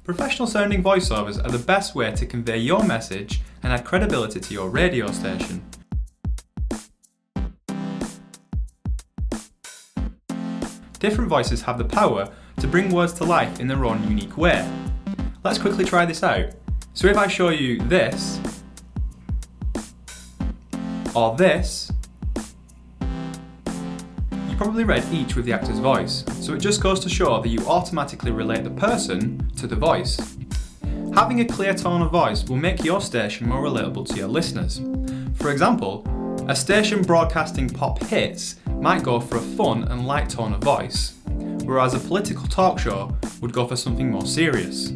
Professional sounding voiceovers are the best way to convey your message and add credibility to your radio station. Different voices have the power to bring words to life in their own unique way. Let's quickly try this out. So if I show you this, or this, you probably read each with the actor's voice, so it just goes to show that you automatically relate the person to the voice. Having a clear tone of voice will make your station more relatable to your listeners. For example, a station broadcasting pop hits might go for a fun and light tone of voice, whereas a political talk show would go for something more serious.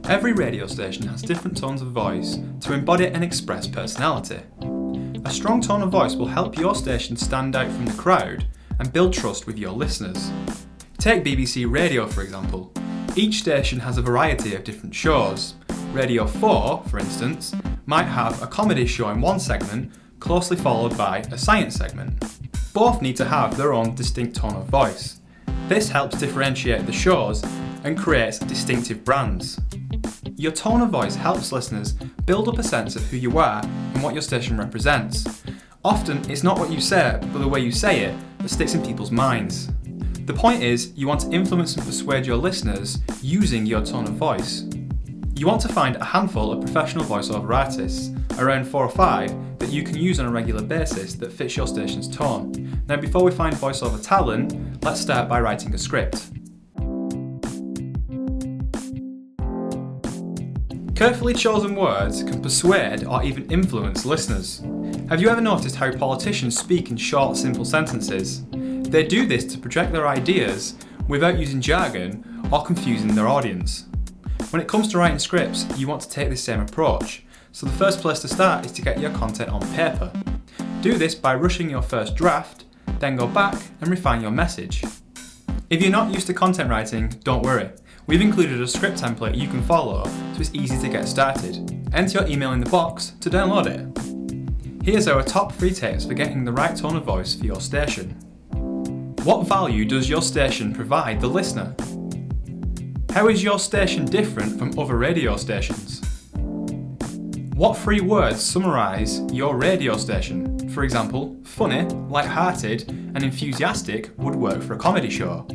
Every radio station has different tones of voice to embody and express personality. A strong tone of voice will help your station stand out from the crowd and build trust with your listeners. Take BBC Radio for example. Each station has a variety of different shows. Radio 4, for instance, might have a comedy show in one segment, closely followed by a science segment. Both need to have their own distinct tone of voice. This helps differentiate the shows and creates distinctive brands. Your tone of voice helps listeners build up a sense of who you are and what your station represents. Often, it's not what you say, but the way you say it that sticks in people's minds. The point is, you want to influence and persuade your listeners using your tone of voice. You want to find a handful of professional voiceover artists, around 4 or 5, that you can use on a regular basis that fits your station's tone. Now, before we find voiceover talent, let's start by writing a script. Carefully chosen words can persuade or even influence listeners. Have you ever noticed how politicians speak in short, simple sentences? They do this to project their ideas without using jargon or confusing their audience. When it comes to writing scripts, you want to take the same approach, so the first place to start is to get your content on paper. Do this by rushing your first draft, then go back and refine your message. If you're not used to content writing, don't worry. We've included a script template you can follow, so it's easy to get started. Enter your email in the box to download it. Here's our top 3 tips for getting the right tone of voice for your station. What value does your station provide the listener? How is your station different from other radio stations? What 3 words summarise your radio station? For example, funny, light-hearted, and enthusiastic would work for a comedy show.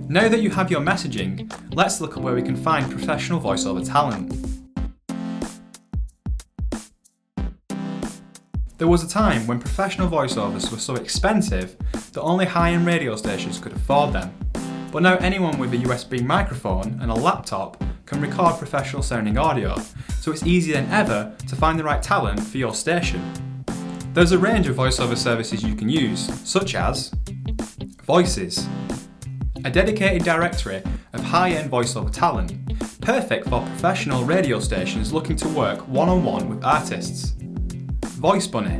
Now that you have your messaging, let's look at where we can find professional voiceover talent. There was a time when professional voiceovers were so expensive that only high-end radio stations could afford them. But now anyone with a USB microphone and a laptop can record professional sounding audio, so it's easier than ever to find the right talent for your station. There's a range of voiceover services you can use, such as Voices, a dedicated directory of high-end voiceover talent, perfect for professional radio stations looking to work one-on-one with artists. Voice Bunny,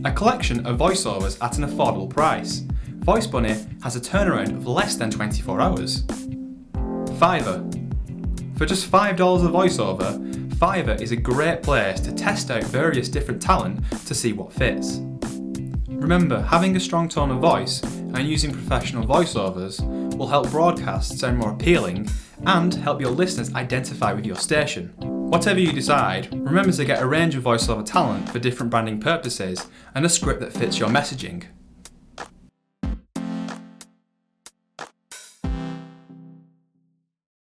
a collection of voiceovers at an affordable price. Voice Bunny has a turnaround of less than 24 hours. Fiverr. For just $5 a voiceover, Fiverr is a great place to test out various different talent to see what fits. Remember, having a strong tone of voice and using professional voiceovers will help broadcasts sound more appealing and help your listeners identify with your station. Whatever you decide, remember to get a range of voiceover talent for different branding purposes and a script that fits your messaging.